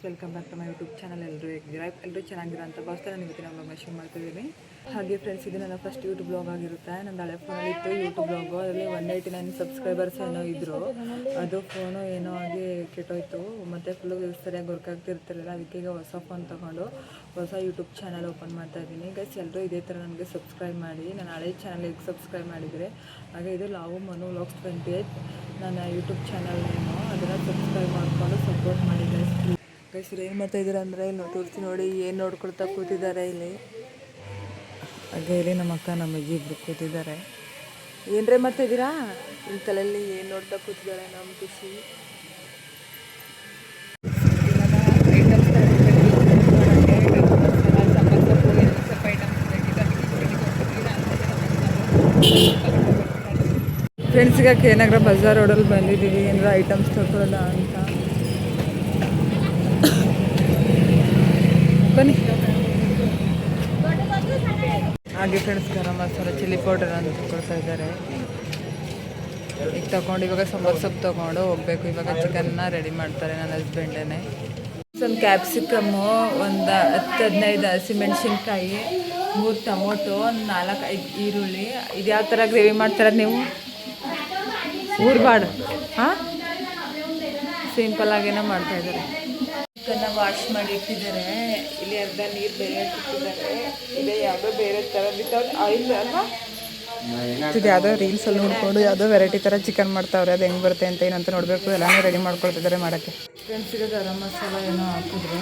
Welcome back to my YouTube channel. ಎಲ್ಲರೂ ಹೇಗಿದ್ದೀರಾ? ಎಲ್ಲರೂ ಚೆನ್ನಾಗಿರೋ ಅಂತ ಭಾವಿಸ್ತಾ ನಾನು ಇವತ್ತಿನ ಬ್ಲಾಗ್ನ ಶುರು ಮಾಡ್ತಿದ್ದೀನಿ. ಹಾಗೆ ಫ್ರೆಂಡ್ಸ್, ಇದು ನನ್ನ ಫಸ್ಟ್ ಯೂಟ್ಯೂಬ್ ಬ್ಲಾಗ್ ಆಗಿರುತ್ತೆ. ನನ್ನ ಹಳೆ ಫೋನಲ್ಲಿ ಇತ್ತು ಯೂಟ್ಯೂಬ್ ಬ್ಲಾಗು. ಅದರಲ್ಲಿ 189 ಸಬ್ಸ್ಕ್ರೈಬರ್ಸ್ ಏನೋ ಇದ್ದರು. ಅದು ಫೋನು ಏನೋ ಆಗಿ ಕೆಟ್ಟೋಯ್ತು, ಮತ್ತು ಫುಲ್ಲು ಸರಿಯಾಗಿ ವರ್ಕ್ ಆಗ್ತಿರ್ತಿರಲಿಲ್ಲ. ಅದಕ್ಕೆ ಈಗ ಹೊಸ ಫೋನ್ ತೊಗೊಂಡು ಹೊಸ ಯೂಟ್ಯೂಬ್ ಚಾನಲ್ ಓಪನ್ ಮಾಡ್ತಾ ಇದ್ದೀನಿ. ಗೈಸ್, ಎಲ್ಲರೂ ಇದೇ ಥರ ನನಗೆ ಸಬ್ಸ್ಕ್ರೈಬ್ ಮಾಡಿ. ನಾನು ಹಳೆ ಚಾನಲ್ಗೆ ಸಬ್ಸ್ಕ್ರೈಬ್ ಮಾಡಿದರೆ ಹಾಗೆ ಇದು ಲಾವು ಮನು ವ್ಲಾಗ್ಸ್ 28 ನನ್ನ ಯೂಟ್ಯೂಬ್ ಚಾನಲ್ ನೇಮು. ಅದನ್ನು ಸಬ್ಸ್ಕ್ರೈಬ್ ಮಾಡಿಕೊಂಡು ಸಪೋರ್ಟ್ ಮಾಡಿ ಗೈಸ್. ಗೈಸ್, ಏನು ಮಾಡ್ತಾಯಿದ್ದೀರಾ ಅಂದರೆ ಇಲ್ಲಿ ತೋರಿಸಿ ನೋಡಿ, ಏನು ನೋಡ್ಕೊಳ್ತಾ ಕೂತಿದ್ದಾರೆ ಇಲ್ಲಿ. ಹಾಗೆ ಇಲ್ಲಿ ನಮ್ಮ ಅಕ್ಕ ನಮ್ಮ ಅಜ್ಜಿ ಇಬ್ಬರು ಕೂತಿದ್ದಾರೆ. ಏನರೇ ಮಾಡ್ತಾಯಿದ್ದೀರಾ? ಇಲ್ಲಿ ತಲೆಯಲ್ಲಿ ಏನು ನೋಡ್ತಾ ಕೂತಿದ್ದಾರೆ ನಮ್ಮ ಖುಷಿ. ಫ್ರೆಂಡ್ಸಿಗೆ ಕೆ.ನಗರ ಬಜಾರ್ ರೋಡಲ್ಲಿ ಬಂದಿದ್ದೀವಿ, ಏನಾರ ಐಟಮ್ಸ್ ತಗೊಳ್ಳೋಣ ಅಂತ. ಬನ್ನಿ. ಹಾಗೆ friends, garam masala chilli powder ಅಂತ ಕೊಡ್ತಾ ಇದ್ದಾರೆ. ಈಗ ತಗೊಂಡು ಇವಾಗ ಸಾಂಬಾರು ಸೊಪ್ಪು ತೊಗೊಂಡು ಹೋಗ್ಬೇಕು. ಇವಾಗ ಚಿಕನ್ನ ರೆಡಿ ಮಾಡ್ತಾರೆ ನನ್ನ ಹಸ್ಬೆಂಡೇ. ಒಂದು ಕ್ಯಾಪ್ಸಿಕಮ್ಮು, ಒಂದು 10-15 ಹಸಿಮೆಣ್ಸಿನ್ಕಾಯಿ, 3 ಟೊಮೊಟೊ, ಒಂದು 4-5 ಈರುಳ್ಳಿ. ಇದು ಯಾವ ಥರ ಗ್ರೇವಿ ಮಾಡ್ತಾರೆ ನೀವು? ಊರ್ಬಾಡು ಹಾಂ, ಸಿಂಪಲ್ಲಾಗೇನೋ ಮಾಡ್ತಾಯಿದ್ದಾರೆ. ಚಿಕನ್ನ ವಾಶ್ ಮಾಡಿ ಇಟ್ಟಿದ್ದಾರೆ. ಇಲ್ಲಿ ಅರ್ಧ ನೀರು ಬೇರೆ ಇಟ್ಟಿದ್ದಾರೆ. ಇದೆ ಯಾವುದೋ ಬೇರೆ ಥರ ವಿತೌಟ್ ಆಯಿಲ್ ಅಲ್ವಾ? ಇದು ಯಾವುದೋ ರೀಲ್ಸಲ್ಲಿ ನೋಡಿಕೊಂಡು ಯಾವುದೋ ವೆರೈಟಿ ಥರ ಚಿಕನ್ ಮಾಡ್ತಾವ್ರೆ. ಅದು ಹೆಂಗೆ ಬರುತ್ತೆ ಅಂತ ಏನಂತ ನೋಡಬೇಕು. ಎಲ್ಲನೂ ರೆಡಿ ಮಾಡ್ಕೊಳ್ತಿದ್ದಾರೆ ಮಾಡೋಕ್ಕೆ. ಫ್ರೆಂಡ್ಸಿಗೆ ಗರಂ ಮಸಾಲ ಏನೋ ಹಾಕಿದ್ರು,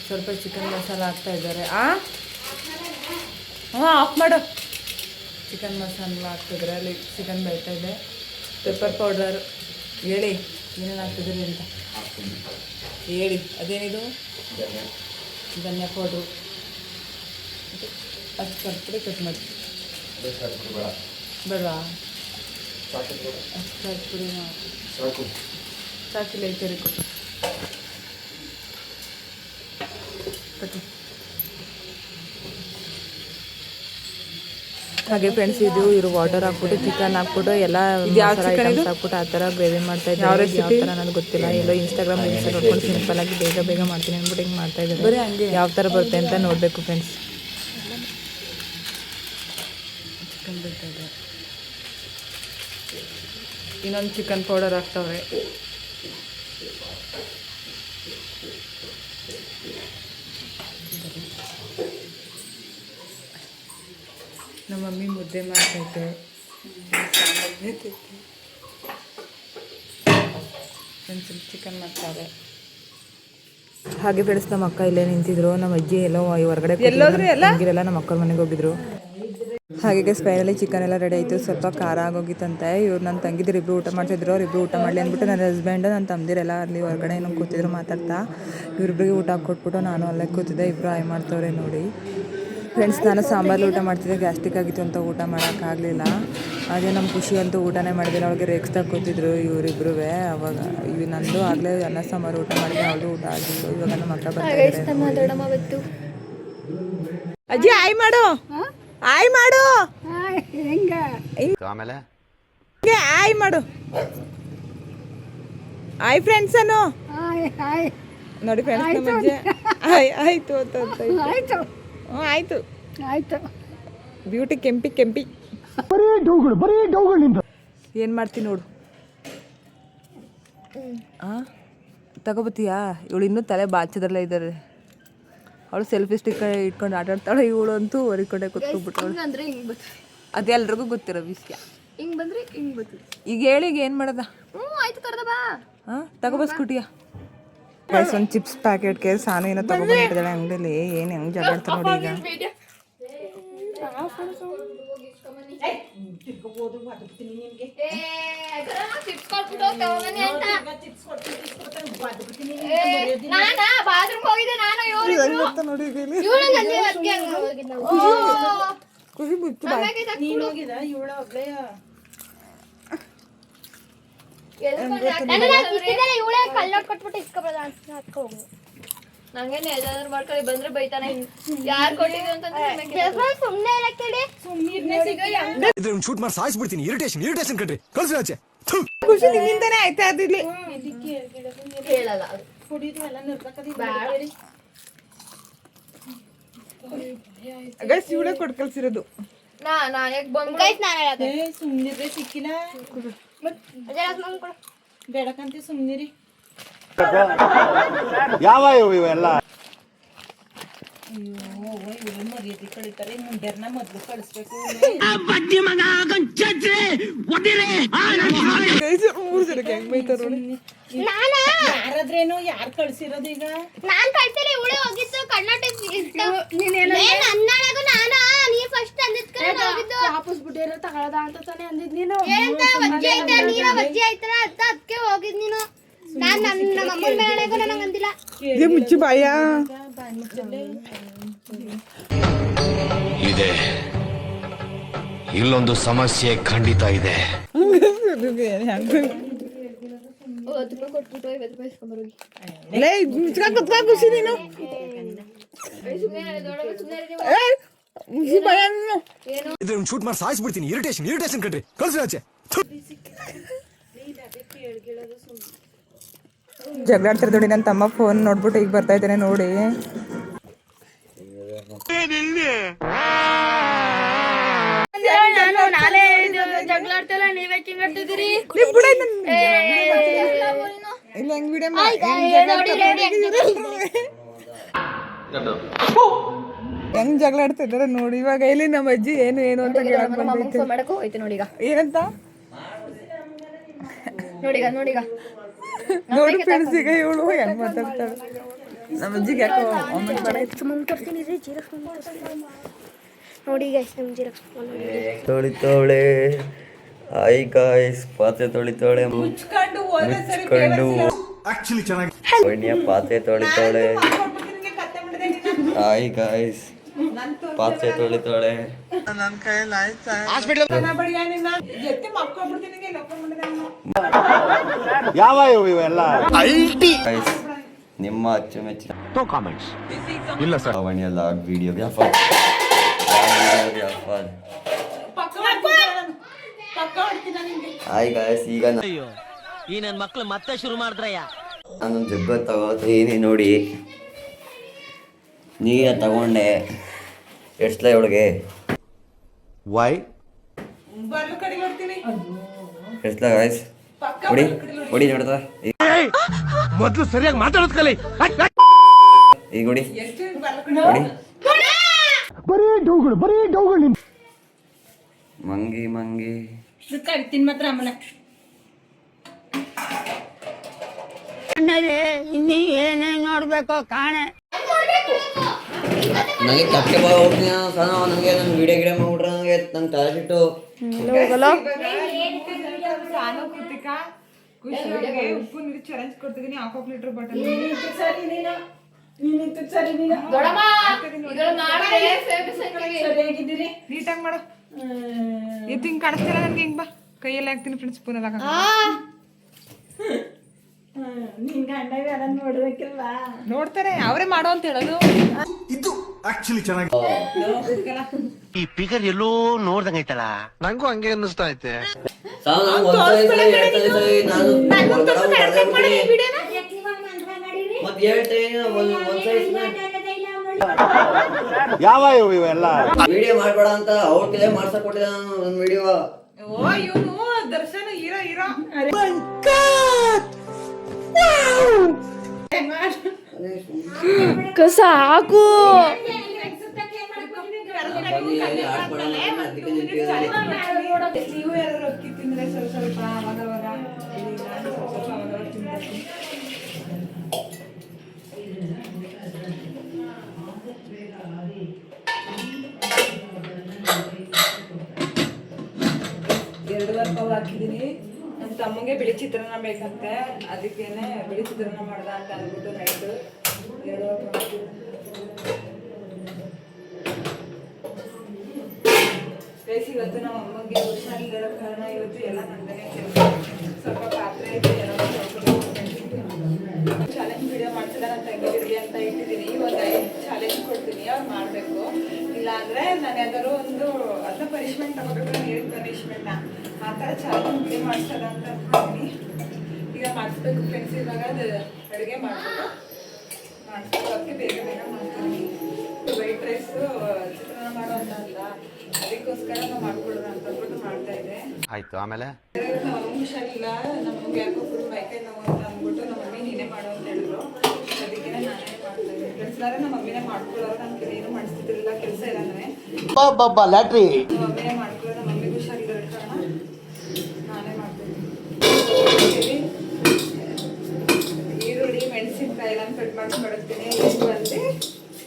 ಸ್ವಲ್ಪ ಚಿಕನ್ ಮಸಾಲ ಹಾಕ್ತಾಯಿದ್ದಾರೆ. ಆಫ್ ಮಾಡು. ಚಿಕನ್ ಮಸಾಲ ಹಾಕ್ತಿದ್ರೆ ಅಲ್ಲಿ ಚಿಕನ್ ಬೇಯ್ತಾಯಿದೆ. ಪೆಪ್ಪರ್ ಪೌಡರ್ ಹೇಳಿ, ಏನೇನು ಹಾಕ್ತಿದ್ರಿ ಅಂತ ಹೇಳಿ. ಅದೇನಿದು? ಧನಿಯಾ ಪೌಡ್ರು, ಅಷ್ಟು ಕರ್ಪುಡಿ ಕಟ್ ಮಾಡಿ ಬೇಡವಾ? ಅಷ್ಟು ಕರ್ಪುಡಿನ ಸಾಕಿಲ್ಲ. ಐತೆ ಕೊಟ್ಟು ಕಟ್ಟು. ಹಾಗೆ ಫ್ರೆಂಡ್ಸ್, ಇದು ಇವರು ವಾಟರ್ ಹಾಕ್ಬಿಟ್ಟು ಚಿಕನ್ ಹಾಕ್ಬಿಟ್ಟು ಎಲ್ಲ ಐಟಮ್ಸ್ ಹಾಕ್ಬಿಟ್ಟು ಆ ಥರ ಗ್ರೇವಿ ಮಾಡ್ತಾ ಇದ್ದಾರೆ. ಯಾವ ಥರ ನನಗೆ ಗೊತ್ತಿಲ್ಲ. ಎಲ್ಲೋ ಇನ್ಸ್ಟಾಗ್ರಾಮ್ ರೀಲ್ಸ್ ನೋಡ್ಕೊಂಡು ಸಿಂಪಲ್ಲಾಗಿ ಬೇಗ ಮಾಡ್ತೀನಿ ಅಂದ್ಬಿಟ್ಟು ಹಿಂಗೆ ಮಾಡ್ತಾ ಇದ್ದಾರೆ. ಯಾವ ಥರ ಬರುತ್ತೆ ಅಂತ ನೋಡಬೇಕು ಫ್ರೆಂಡ್ಸ್. ಚಿಕನ್ ಬೇಕಾದ್ರೆ ಇನ್ನೊಂದು ಚಿಕನ್ ಪೌಡರ್ ಹಾಕ್ತವ್ರೆ. ನಮ್ಮ ಮಮ್ಮಿ ಮುದ್ದೆ ಮಾಡ್ತೈತೆ, ಫ್ರೆಂಡ್ಸ್ ಚಿಕನ್ ಮಾಡ್ತಾರೆ. ಹಾಗೆ ಫ್ರೆಂಡ್ಸ್, ನಮ್ಮ ಅಕ್ಕ ಇಲ್ಲೇ ನಿಂತಿದ್ರು. ನಮ್ಮ ಅಜ್ಜಿ ಎಲ್ಲೋ ಹೊರಗಡೆ ಎಲ್ಲ ನಮ್ಮ ಅಕ್ಕರ ಮನೆಗೆ ಹೋಗಿದ್ರು. ಹಾಗೆ ಫೈನಲಿ ಚಿಕನ್ ಎಲ್ಲ ರೆಡಿ ಆಯಿತು. ಸ್ವಲ್ಪ ಖಾರ ಆಗೋಗಿತ್ತಂತೆ. ಇವ್ರು ನನ್ನ ತಂಗಿದ್ರು ಇಬ್ಬರು ಊಟ ಮಾಡ್ತಿದ್ರು. ಅವ್ರಿಬ್ರು ಊಟ ಮಾಡಲಿ ಅಂದ್ಬಿಟ್ಟು ನನ್ನ ಹಸ್ಬೆಂಡು ನನ್ನ ತಮ್ಮದಿರೆಲ್ಲ ಅಲ್ಲಿ ಹೊರಗಡೆ ಏನೋ ಕೂತಿದ್ರು ಮಾತಾಡ್ತಾ. ಇವ್ರಿಬ್ರಿಗೆ ಊಟ ಹಾಕ್ಕೊಟ್ಬಿಟ್ಟು ನಾನು ಅಲ್ಲೇ ಕೂತಿದ್ದೆ. ಇಬ್ಬರು ಆಯ್ ಮಾಡ್ತವ್ರೆ ನೋಡಿ. ಫ್ರೆಂಡ್ಸ್, ನಾನು ಸಾಂಬಾರು ಊಟ ಮಾಡ್ತಿದ್ದೆ. ಗ್ಯಾಸ್ಟ್ರಿಕ್ ಆಗಿತ್ತು ಅಂತ ಊಟ ಮಾಡೋಕ್ಕಾಗಲಿಲ್ಲ. ಹಾಗೆ ನಮ್ಮ ಖುಷಿ ಅಂತೂ ಊಟನೇ ಮಾಡಿದಿಲ್ಲ. ಅವ್ಳಿಗೆ ರೇಗಿಸ್ತಾ ಕೂತಿದ್ರು ಇವರಿಬ್ರು. ಅವಾಗ ನಂದು ಆಗಲೇ ಅನ್ನ ಸಾಂಬಾರು ಊಟ ಮಾಡಿದ್ರೆ ಅವಳು ಊಟ ಆಗಿತ್ತು. ಇವಾಗ ನಮ್ಮ ಅಕ್ಕ ಬರ್ತಾರೆ. ಅಜ್ಜಿ ಆಯ್ ಮಾಡು, ಆಯ್ ಮಾಡು, ಆಮೇಲೆ ಆಯ್ ಮಾಡು, ಆಯ್ ಫ್ರೆಂಡ್ಸ್ ಅನ್ನು ನೋಡಿ. ಫ್ರೆಂಡ್ಸ್, ನಮ್ಮ ಅಜ್ಜಿ ಆಯ್ತು ಅಂತ ಆಯ್ತು ಆಯ್ತು. ಬ್ಯೂಟಿ ಕೆಂಪಿ ಏನು ಮಾಡ್ತೀನಿ ನೋಡು. ತಗೋಬತ್ತೀಯಾ? ಇವಳು ಇನ್ನೂ ತಲೆ ಬಾಚದ್ರಲ್ಲೇ ಇದ್ದಾರೆ. ಅವಳು ಸೆಲ್ಫಿ ಸ್ಟಿಕ್ ಇಟ್ಕೊಂಡು ಆಟಾಡ್ತಾಳೆ. ಇವಳು ಅಂತೂ ಹೊರಿಕೊಂಡೆ ಕೂತ್ಕೊಂಡ್ಬಿಟ್ಟವಳು. ಅದು ಎಲ್ರಿಗೂ ಗೊತ್ತಿರೋ ವಿಷಯ. ಈಗ ಹೇಳಿ, ಈಗ ಏನು ಮಾಡೋದ? ತಗೋಬ ಸ್ಕೂಟಿಯ. ಒಂದು ಚಿಪ್ಸ್ ಪ್ಯಾಕೆಟ್ಗೆ ಸಾನು ಏನೋ ತಗೊಬಂದಿದ್ದಾಳೆ ಅಂಗಡಿಲಿ. ಏನು ಹೆಂಗೆ ಜಗಾಡ್ತಾರೆ ನೋಡಿ. ಈಗ ಖುಷಿ ಬಿಟ್ಟು ನಂಗೇನೆ ಯಾವ್ದಾದ್ರು ಮಾಡ್ಕೊಳ್ಳಿ ಬಂದ್ರೆ ಬೈತಾನೆ. ಯಾರು ಕೊಟ್ಟಿದ್ರು ಅಂತಂದ್ರೆ ಶೂಟ್ ಮಾಡಿ ಸಾಯಿಸ್ಬಿಡ್ತೀನಿ. ಇರಿಟೇಷನ್ ಕಣ್ರಿ. ಕಳ್ಸಿ ಆಚೆ. ಖುಷಿ ನಿಮ್ಮಿಂದಾನೆ ಆಯ್ತಾ? ಅದಿರ್ಲಿ ಹೇಳಲ್ಲ. ಗೈಸ್ ಇವಳೇ ಕೊಟ್ಟು ಕಳ್ಸಿರೋದು. ನಾ ಯಾಕೆ ಬಂದು ಸುಮ್ನಿದ್ರೆ ಸಿಕ್ಕಿಲ್ಲ ಬೇಡಕಂತ ಸುಮ್ನಿರಿ. ಯಾವ ಇವೆಲ್ಲ ಅಯ್ಯೋ ಇವ್ರು ಮರ್ಯಾದೆ ಕಳೀತಾರೆ. ಮುಂಡೆರ್ನ ಮೊದ್ಲು ಕಳಿಸ್ಬೇಕು. ಗೈಸ್ 3 ಜನಕ್ಕೆ ಹೆಂಗ್ ಬೈತಾರ ನೋಡಿ. ಯಾರಾದ್ರೇನು ಯಾರು ಕಳ್ಸಿರೋದು ಈಗ? ನಾನ್ ಕಳ್ಸಿಲ್ಲ, ಇವಳೆ ಹೋಗಿದ್ದು ಕರ್ನಾಟಕ ನನ್ನೊಳಗು ನಾನು ನೀ ಫಸ್ಟ್ ಅಂದಿದ್ಕರ ಹೋಗಿದ್ದು ವಾಪಸ್ ಬಿಟ್ಟಿರೋ ತಗೊಳದ ಅಂತ ತಾನೇ ಅಂದಿದ್ ನೀನು. ಏನಂತ ವಜ್ಜೆ ಐತೆ ನೀರ ವಜ್ಜೆ ಐತಲ್ಲ ಅಂತ ಅದಕ್ಕೆ ಹೋಗಿದ್ ನೀನು. ನಾನ್ ನಮ್ಮ ಅಮ್ಮನ ಮೇಳೆಗೂ ನನಗೆ ಅಂದಿಲ್ಲ. ಏ ಮುಚ್ಚಿ ಬಾಯ ಇದೆ. ಇಲ್ಲೊಂದು ಸಮಸ್ಯೆ ಖಂಡಿತ ಇದೆ. ಕೊಟ್ಬಿಟ್ಟು 50 ರೂಪಾಯಿ ಇಸ್ಕೊಂಬರೋಗಿ. ಲೇ ಮುಚ್ಕ ಕುತ್ಕ ಖುಷಿ ನೀನು. ಏ ಮುಚ್ಚಿ ಬಾಯ ನೀನು. ಇದ್ರ ಶೂಟ್ ಮಾಡಿ ಸಾಯಿಸ್ಬಿಡ್ತೀನಿ. ಇರಿಟೇಷನ್ ಕಣ್ರಿ. ಕಳ್ಸಿ ಆಚೆ. ಜಗಳಾಡ್ತಾರೆ ನೋಡಿ. ನನ್ನ ತಮ್ಮ ಫೋನ್ ನೋಡ್ಬಿಟ್ಟು ಈಗ ಬರ್ತಾ ಇದ್ದೇನೆ ನೋಡಿ. ನಾನು ನಾಳೆ ಜಗಳಾಡ್ತಲ್ಲ, ನೀವೇ ಕಿಂಗಾಡ್ತಿದ್ದೀರಿ. ಇಲ್ಲ ಹೆಂಗ್ ವಿಡಿಯೋ ಹೆಂಗ್ ಜಗಳ ಆಡ್ತಿದಾರೆ ನೋಡಿ. ಇವಾಗ ಇಲ್ಲಿ ನಮ್ಮ ಅಜ್ಜಿ ಏನು ಅಂತ ಕೇಳಕ್ ಬಂದೈತೆ. ಮಾಡಕ್ ಹೋಯ್ತು ನೋಡಿಗ. ಏನಂತ ನೋಡಿಗ ನೋಡಿ ಫ್ರೆಂಡ್ಸ್, ಈಗ ಇವಳು ಹೆಂಗ್ ಮಾತಾಡ್ತಾಳೆ. ನಮ್ಮ ಅಜ್ಜಿಗೆ ಯಾಕೋ ಆಮೇಲೆ ಬೇಡ ತರ್ತೀನಿ ರೀ ಜೀರಕ್ಸ್ ನೋಡಿ ಗೈಸ್, ನಮ್ಮ ಜೀರಕ್ಸ್ ತೊಳಿತೋಳೆ. ಹಾಯ್ ಗಾಯ್ಸ್, ಪಾತ್ರೆ ತೊಳಿತೋಳೆ. ಮುಚ್ಕೊಂಡು ಒಳ್ಳೆಯ ಪಾತ್ರೆ ತೊಳಿತೋಳೆ. ಹಾಯ್ ಗಾಯ್ಸ್, ಪಾತ್ರೆ ತೊಳಿತೋಳೆ. ಯಾವ ಇವೆಲ್ಲ ಗೈಸ್, ನಿಮ್ಮ ಅಚ್ಚುಮೆಚ್ಚಿನ ಇಲ್ಲ ಸರ್. ಲಾವಣ್ಯ ಲಾಗ್ ವಿಡಿಯೋ ವ್ಯಾಪಾರ. ಹಾಯ್ ಗಾಯ್ಸ್, ಈಗ ಈ ನನ್ನ ಮಕ್ಳು ಮತ್ತೆ ಶುರು ಮಾಡಿದ್ರಯ್ಯ. ನಾನು ಜಗ್ಗ ತಗೋತೀನಿ ನೋಡಿ. ನೀರ ತಗೊಂಡೆ ಎಡ್ಸ್ಲ ಇವಳಿಗೆ. ವೈ ಎಡ್ಸ್ಲ ಗಾಯ್ಸ್, ಹೊಡಿ ನೋಡ್ತಾ. ಮೊದ್ಲು ಸರಿಯಾಗಿ ಮಾತಾಡೋದ್ ಕಲಿ. ಈಗ ಹೊಡಿ. ಮಂಗಿ ಕಟ್ತೀನಿ ಮಾತ್ರ ಅಮ್ಮನ. ನನಗೆ ಕಕ್ಕೆ ಬಾ ಹೋಗ್ತೀನಿ ನನಗೆ. ನನ್ನ ವಿಡಿಯೋ ಗಿಡ ಮಾಡ್ಬಿಟ್ರೆ ನನಗೆ ನನ್ನ ತಾಸಿಟ್ಟು ಉಪ್ಪು ನೀರು ಚಾಲೆಂಜ್ ಕೊಡ್ತಿದ್ದೀನಿ. 1/2 ಲೀಟರ್ ಬಾಟಲ್ ಸರಿಯಾಗಿದ್ದೀರಿ? ನೀಟಾಗಿ ಮಾಡು. ಇದು ಹಿಂಗ್ ಕಾಣಿಸ್ತಿಲ್ಲ ನನ್ಗೆ. ಹಿಂಗ್ ಬಾ, ಕೈಯಲ್ಲಿ ಹಾಕ್ತೀನಿ ಫ್ರೆಂಡ್ಸ್. ಸ್ಪೂನ್ ಎಲ್ಲ ನಿನ್ ಗಂಡ ಅದನ್ನ ನೋಡ್ಬೇಕಿಲ್ವಾ? ನೋಡ್ತಾರೆ, ಅವರೇ ಮಾಡೋ ಅಂತ ಹೇಳೋದು. ಇದು ಆಕ್ಚುಲಿ ಚೆನ್ನಾಗಿ. ಈ ಪಿಗರ್ ಎಲ್ಲೋ ನೋಡ್ದಂಗೈತಲ್ಲ. ನಂಗೂ ಹಂಗೆ ಅನ್ನಿಸ್ತಾ ಐತೆ. ಯಾವ ಇವೆಲ್ಲ ವಿಡಿಯೋ ಮಾಡ್ಬೇಡ ಅಂತ ಅವ್ರ ಕೈಲೇ ಮಾಡ್ಸಕ್ ಕೊಟ್ಟಿದ್ದ ನನ್ನ ವಿಡಿಯೋ. ಓ ಇವನು ದರ್ಶನ ಹೀರೋ. ಸಾಕು. ನೀವು ಯಾರು ಅಕ್ಕಿ ತಿಂದ್ರೆ ಸ್ವಲ್ಪ ಅವಾಗ ಪಾವ್ ಹಾಕಿದ್ದೀನಿ. ನಮ್ಮ ತಮ್ಮಗೆ ಬಿಳಿ ಚಿತ್ರಾನ್ನ ಬೇಕಂತೆ, ಅದಕ್ಕೇನೆ ಬಿಳಿ ಚಿತ್ರಾನ್ನ ಮಾಡ್ದ ಅಂತ ಅಂದ್ಬಿಟ್ಟು ನೈಟ್ 2 ಪಾವ್. ಬೇಸಿ ಇವತ್ತು ನಮ್ಮ ಅಮ್ಮಗೆ ಹುಷಾರಿಲ್ಲದ ಕಾರಣ ಇವತ್ತು ಎಲ್ಲ ನಂದನೇ ಕೆಲಸ. ಸ್ವಲ್ಪ ಪಾತ್ರೆ ಐತೆ, ಎಲ್ಲ ಚಾಲೆಂಜ್ ವಿಡಿಯೋ ಮಾಡ್ತಿದ್ದ ನನ್ನ ತಂಗಿದಿರಿಗೆ ಅಂತ ಇಟ್ಟಿದ್ದೀನಿ. ಒಂದು 5 ಚಾಲೆಂಜ್ ಕೊಡ್ತೀನಿ, ಅವ್ರು ಮಾಡಬೇಕು. ಇಲ್ಲಾಂದರೆ ನಾನು ಯಾವ್ದಾದ್ರು ಒಂದು ಅದನ್ನ ಪನಿಷ್ಮೆಂಟ್ ತಗೋಬೇಕು, ನೀರಿನ ಪನಿಷ್ಮೆಂಟ್ನ. ಆ ಥರ ಚಾಲೆಂಜ್ ವಿಡಿಯೋ ಮಾಡ್ಸೋದ ಅಂತ ಅಂದ್ಕೊಂಡಿದ್ದೀನಿ. ಈಗ ಮಾಡಿಸ್ಬೇಕು ಫ್ರೆಂಡ್ಸ್. ಇವಾಗ ಅದು ಅಡುಗೆ ಮಾಡಿಸ್ಬೇಕು ಅದಕ್ಕೆ ಬೇಗ ಬೇಗ ಮಾಡ್ತೀನಿ. ವೈಟ್ ರೈಸು ಚಿತ್ರಾನ್ನ ಮಾಡೋಣ ಅಂತ ಅದಕ್ಕೋಸ್ಕರ ನಾವು ಮಾಡ್ಕೊಳ್ಳೋಣ ಅಂತ ಅಂದ್ಬಿಟ್ಟು ಮಾಡ್ತಾ ಇದ್ದೆ. ಆಯ್ತು, ಆಮೇಲೆ ನಮ್ಮ ಹುಷಾರಿಲ್ಲ, ನಮ್ಗೆ ಯಾಕೋ ಫುಲ್ ಮೈಕೈ ನೋವು ಅಂತ ಅಂದ್ಬಿಟ್ಟು ನಮ್ಮ ಮಮ್ಮಿ ನೀನೇ ಮಾಡೋ ಅಂತ ಹೇಳಿದ್ರು. ಅದಕ್ಕೆ ನಾನೇ ಮಾಡ್ತಾ ಇದ್ದೆ ಫ್ರೆಂಡ್ಸ್. ನಮ್ಮ ಮಮ್ಮಿನೇ ಮಾಡ್ಕೊಳ್ಳೋರು, ನಮ್ಮ ಕಡೆ ಏನೂ ಮಾಡಿಸ್ತಿರ್ಲಿಲ್ಲ ಕೆಲಸ ಇಲ್ಲಂದ್ರೆ ಲ್ಯಾಟ್ರಿ ನಮ್ಮ ಮಮ್ಮಿನೇ ಮಾಡ್ಕೊಳ್ಳೋ. ನಮ್ಮ ಮಮ್ಮಿಗೆ ಹುಷಾರಿಲ್ಲ ಕಾರಣ ನಾನೇ ಮಾಡ್ತೀನಿ. ಈರುಳ್ಳಿ ಮೆಣಸಿನ್ಕಾಯಿ ಎಲ್ಲ ಕಟ್ ಮಾಡ್ಕೊಂಡು ಬಡಿಸ್ತೀನಿ. ಎಷ್ಟು ಬಂದು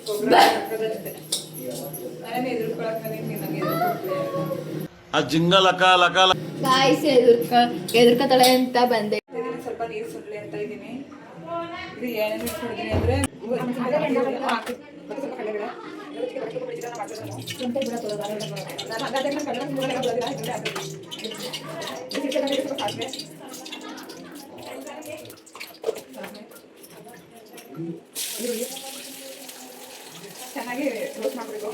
ಗೊಬ್ಬರ ಹಾಕೋದಷ್ಟೇ. ನಾನೇ ಎದುರ್ಕೊಳಕ್ಕೆ ನನಗೆ ಗಾಯ್ಸ್ ಎದುರ್ಕತಾಳೆ ಅಂತ ಬಂದೆ. ಸ್ವಲ್ಪ ನೀರು ಸುಡ್ಲಿ ಅಂತ ಇದ್ದೀನಿ. ಇದು ಏನೇನು ಇಟ್ಕೊಂಡಿದ್ದೀನಿ ಅಂದರೆ ಚೆನ್ನಾಗಿ ರೋಸ್ಟ್ ಮಾಡಬೇಕು.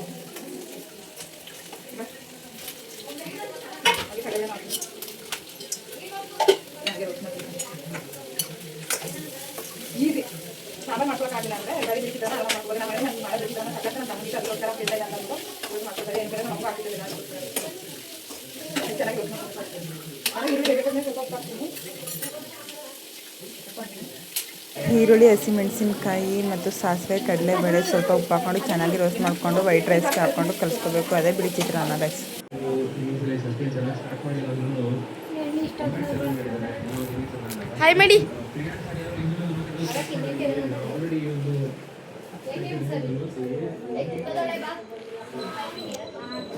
ಕಡಲೆ ಮಾಡಿ ಈಸಿ ಸಾಂಬಾರು ಮಾಡ್ಕೊಳಕ್ಕಾಗಿಲ್ಲ ಅಂದರೆ ಗಾಡಿ ಬಿಟ್ಟಿದ್ದಾನೆ ಎಲ್ಲ ಮಾಡ್ಬೋದು. ನಮ್ಮ ಮನೆ ಮಾಡೋದ್ರಿಂದ ಸಕ್ಕತ್ತ ನಮ್ಮ ತಮ್ಮನಿಗೆ ಅದಕ್ಕೋಸ್ಕರ ಫ್ರಿಜ್ ಅಂತ ಅಂದ್ಬಿಟ್ಟು ಯೂಸ್ ಮಾಡ್ಕೊತಾರೆ. ಏನು ಬೇರೆ ನಮಗೂ ಆಗ್ತಿದೆ ನಾನು ಚೆನ್ನಾಗಿ ಯೂಸ್ ಮಾಡ್ಕೊಳ್ತೀನಿ. ಆದರೆ ಈರುಳ್ಳಿ ಬೇಕಂದ್ರೆ ಸ್ವಲ್ಪ ಹಾಕ್ತೀನಿ. ಈರುಳ್ಳಿ, ಹಸಿಮೆಣಸಿನ್ಕಾಯಿ ಮತ್ತು ಸಾಸಿವೆ, ಕಡಲೆಬೇಳೆ, ಸ್ವಲ್ಪ ಉಪ್ಪು ಹಾಕ್ಕೊಂಡು ಚೆನ್ನಾಗಿ ರೋಸ್ಟ್ ಮಾಡಿಕೊಂಡು ವೈಟ್ ರೈಸ್ಗೆ ಹಾಕ್ಕೊಂಡು ಕಲಿಸ್ಕೋಬೇಕು. ಅದೇ ಬಿಡಿ ಚಿತ್ರಾನ್ನ ರೈಸ್. ಹಾಯ್ ಮಾಡಿ.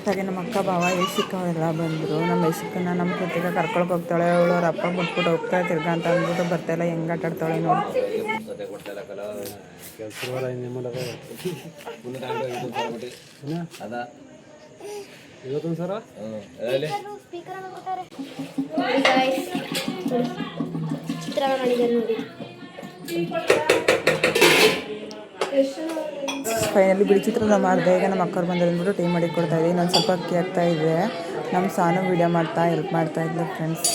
ಹಾಗೆ ನಮ್ಮ ಅಕ್ಕ ಭಾವ ಯಶಿಕ ಅವರೆಲ್ಲ ಬಂದರು. ನಮ್ಮ ಯಶಿಕನ್ನ ನಮ್ಮ ಕೃತಿಕ ಕರ್ಕೊಳಕ್ಕೆ ಹೋಗ್ತಾಳೆ. ಅವಳು ಅವ್ರ ಅಪ್ಪ ಬಿಟ್ಬಿಟ್ಟು ಹೋಗ್ತಾಳೆ ತಿರ್ಗಾ ಅಂತ ಅಂದ್ಬಿಟ್ಟು ಬರ್ತಾಯಿಲ್ಲ. ಹೆಂಗೆ ಆಟ ಆಡ್ತಾಳೆ ನೋಡಿ. ಚಿತ್ರಾನ್ನ ಮಾಡಿದ್ದಾರೆ ನೋಡಿ. ಫೈನಲಿ ಬಿಳಿ ಚಿತ್ರಾನ್ನ ಮಾಡಿದೆ. ಈಗ ನಮ್ಮ ಅಕ್ಕವ್ರು ಬಂದು ಅಂದ್ಬಿಟ್ಟು ಟೀ ಮಾಡಿ ಕೊಡ್ತಾ ಇದ್ದೆ. ಇನ್ನೊಂದು ಸ್ವಲ್ಪ ಅಕ್ಕಿ ಆಗ್ತಾ ಇದೆ. ನಮ್ಮ ಸಾನು ವೀಡಿಯೋ ಮಾಡ್ತಾ ಹೆಲ್ಪ್ ಮಾಡ್ತಾ ಇದ್ದೆ ಫ್ರೆಂಡ್ಸ್.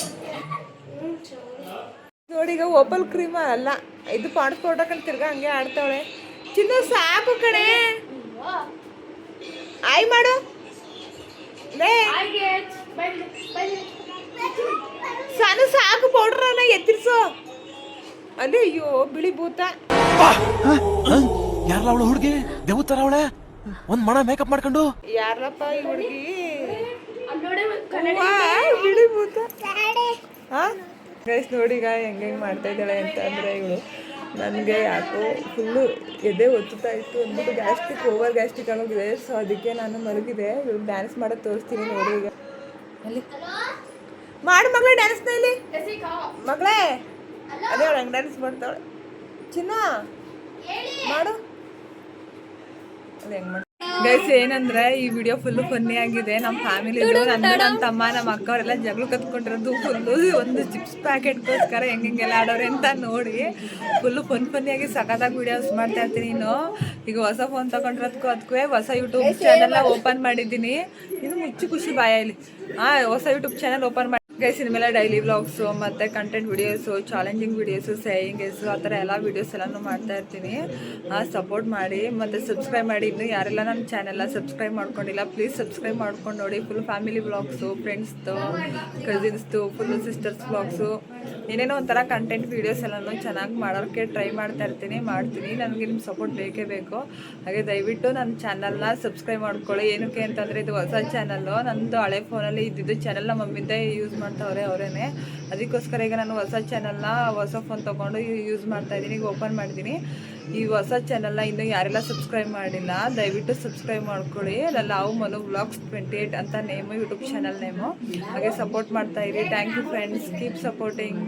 ನೋಡಿ ಈಗ ಓಪಲ್ ಕ್ರೀಮ್ ಅಲ್ಲ, ಇದು ಪಾಂಡ್ಸ್ ಪೌಡರ್ ಕಂಡು ತಿರ್ಗಾ ಹಂಗೆ ಆಡ್ತಾವಳೆ. ಚಿನ್ನ ಸಾಕು ಕಣೆ, ಆಯ್ ಮಾಡು. ಸಾನು ಸಾಕು ಪೌಡ್ರನ್ನ ಎತ್ತಿರ್ಸು. ಅಲ್ಲಿ ಅಯ್ಯೋ ಬಿಳಿ ಭೂತ. ಯಾರಲ್ಲ ಅವಳು ಹುಡುಗಿ ದೇವತರ ಅವಳೆ ಒಂದ್ ಮಣ ಮೇಕಪ್ ಮಾಡ್ಕೊಂಡು. ಯಾರಪ್ಪ ಈ ಹುಡುಗಿ? ಬಿಳಿ ಭೂತ. ಗೈಸ್ ನೋಡಿ ಈಗ ಹೆಂಗೆ ಮಾಡ್ತಾ ಇದ್ದಾಳೆ ಅಂತ ಅಂದರೆ ಇವಳು ನನಗೆ ಯಾಕೋ ಫುಲ್ಲು ಎದೆ ಒತ್ತುತ್ತಾ ಇತ್ತು ಅಂದ್ಬಿಟ್ಟು ಗ್ಯಾಸ್ಟ್ರಿಕ್ ಓವರ್ ಗ್ಯಾಸ್ಟ್ರಿಕ್ ಆಗೋಗಿದೆ. ಸೊ ಅದಕ್ಕೆ ನಾನು ಮಲಗಿದೆ. ಇವಳು ಡ್ಯಾನ್ಸ್ ಮಾಡೋದು ತೋರಿಸ್ತೀನಿ ನೋಡಿ. ಈಗ ಅಲ್ಲಿ ಮಾಡು ಮಗಳೇ ಡ್ಯಾನ್ಸ್ನ ಇಲ್ಲಿ ಮಗಳೇ. ಅದೇ ಅವಳು ಹಂಗೆ ಡ್ಯಾನ್ಸ್ ಮಾಡ್ತಾವಳೆ. ಚಿನ್ನ ಮಾಡು. ಅದು ಹೆಂಗೆ ಮಾಡಿ ಗೈಸ್ ಏನಂದ್ರೆ ಈ ವಿಡಿಯೋ ಫುಲ್ಲು ಫನ್ನಿ ಆಗಿದೆ. ನಮ್ಮ ಫ್ಯಾಮಿಲಿದು ನಂದು ನನ್ನ ತಮ್ಮ ನಮ್ಮ ಅಕ್ಕ ಅವರೆಲ್ಲ ಜಗಳ ಕತ್ಕೊಂಡಿರೋದು ಫುಲ್ಲು ಒಂದು ಚಿಪ್ಸ್ ಪ್ಯಾಕೆಟ್ಗೋಸ್ಕರ ಹೆಂಗೆಲ್ಲ ಆಡೋರೆ ಅಂತ ನೋಡಿ ಫುಲ್ಲು ಫನ್ನಿಯಾಗಿ ಸಖತ್ತಾಗಿ ವಿಡಿಯೋಸ್ ಮಾಡ್ತಾ ಇರ್ತೀನಿ. ಈಗ ಹೊಸ ಫೋನ್ ತಗೊಂಡಿರೋದಕ್ಕೂ ಅದಕ್ಕೂ ಹೊಸ ಯೂಟ್ಯೂಬ್ ಚಾನಲ್ನ ಓಪನ್ ಮಾಡಿದ್ದೀನಿ. ಇನ್ನು ಮುಚ್ಚು ಖುಷಿ ಬಾಯ ಇಲ್ಲಿ ಹೊಸ ಯೂಟ್ಯೂಬ್ ಚಾನಲ್ ಓಪನ್ ಮಾಡಿ ಗೈಸ್. ಇನ್ಮೇಲೆ ಡೈಲಿ ವ್ಲಾಗ್ಸು ಮತ್ತು ಕಂಟೆಂಟ್ ವಿಡಿಯೋಸು, ಚಾಲೆಂಜಿಂಗ್ ವಿಡಿಯೋಸು, ಸೇಯಿಂಗ್ಸು ಆ ಥರ ಎಲ್ಲ ವೀಡಿಯೋಸ್ ಎಲ್ಲನೂ ಮಾಡ್ತಾ ಇರ್ತೀನಿ. ಸಪೋರ್ಟ್ ಮಾಡಿ ಮತ್ತು ಸಬ್ಸ್ಕ್ರೈಬ್ ಮಾಡಿ. ಇನ್ನು ಯಾರೆಲ್ಲ ನನ್ನ ಚಾನೆಲ್ನ ಸಬ್ಸ್ಕ್ರೈಬ್ ಮಾಡ್ಕೊಂಡಿಲ್ಲ ಪ್ಲೀಸ್ ಸಬ್ಸ್ಕ್ರೈಬ್ ಮಾಡ್ಕೊಂಡು ನೋಡಿ. ಫುಲ್ ಫ್ಯಾಮಿಲಿ ವ್ಲಾಗ್ಸು, ಫ್ರೆಂಡ್ಸ್ದು, ಕಸಿನ್ಸ್ದು, ಫುಲ್ಲು ಸಿಸ್ಟರ್ಸ್ ವ್ಲಾಗ್ಸು, ಏನೇನೋ ಒಂಥರ ಕಂಟೆಂಟ್ ವೀಡಿಯೋಸ್ ಎಲ್ಲನೂ ಚೆನ್ನಾಗಿ ಮಾಡೋಕ್ಕೆ ಟ್ರೈ ಮಾಡ್ತೀನಿ. ನನಗೆ ನಿಮ್ಮ ಸಪೋರ್ಟ್ ಬೇಕೇ ಬೇಕು. ಹಾಗೆ ದಯವಿಟ್ಟು ನನ್ನ ಚಾನಲ್ನ ಸಬ್ಸ್ಕ್ರೈಬ್ ಮಾಡ್ಕೊಳ್ಳಿ. ಏನಕ್ಕೆ ಅಂತಂದರೆ ಇದು ಹೊಸ ಚಾನಲ್ಲು. ನನ್ನದು ಹಳೆ ಫೋನಲ್ಲಿ ಇದ್ದಿದ್ದು ಚಾನಲ್ ನಮ್ಮ ಮಮ್ಮಿಂದ ಯೂಸ್ ಮಾಡ್ತಾವ್ರೆ ಅವರೇನೆ. ಅದಕ್ಕೋಸ್ಕರ ಈಗ ನಾನು ಹೊಸ ಚಾನಲ್ನ ಹೊಸ ಫೋನ್ ತೊಗೊಂಡು ಯೂಸ್ ಮಾಡ್ತಾಯಿದ್ದೀನಿ. ಈಗ ಓಪನ್ ಮಾಡಿದ್ದೀನಿ ಈ ಹೊಸ ಚಾನಲ್ನ. ಇನ್ನೂ ಯಾರೆಲ್ಲ ಸಬ್ಸ್ಕ್ರೈಬ್ ಮಾಡಿಲ್ಲ ದಯವಿಟ್ಟು ಸಬ್ಸ್ಕ್ರೈಬ್ ಮಾಡ್ಕೊಳ್ಳಿ. ಲವ್ ಮನು ವ್ಲಾಗ್ಸ್ 28 ಅಂತ ನೇಮು ಯೂಟ್ಯೂಬ್ ಚಾನಲ್ ನೇಮು. ಹಾಗೆ ಸಪೋರ್ಟ್ ಮಾಡ್ತಾಯಿರಿ. Thank you friends, keep supporting.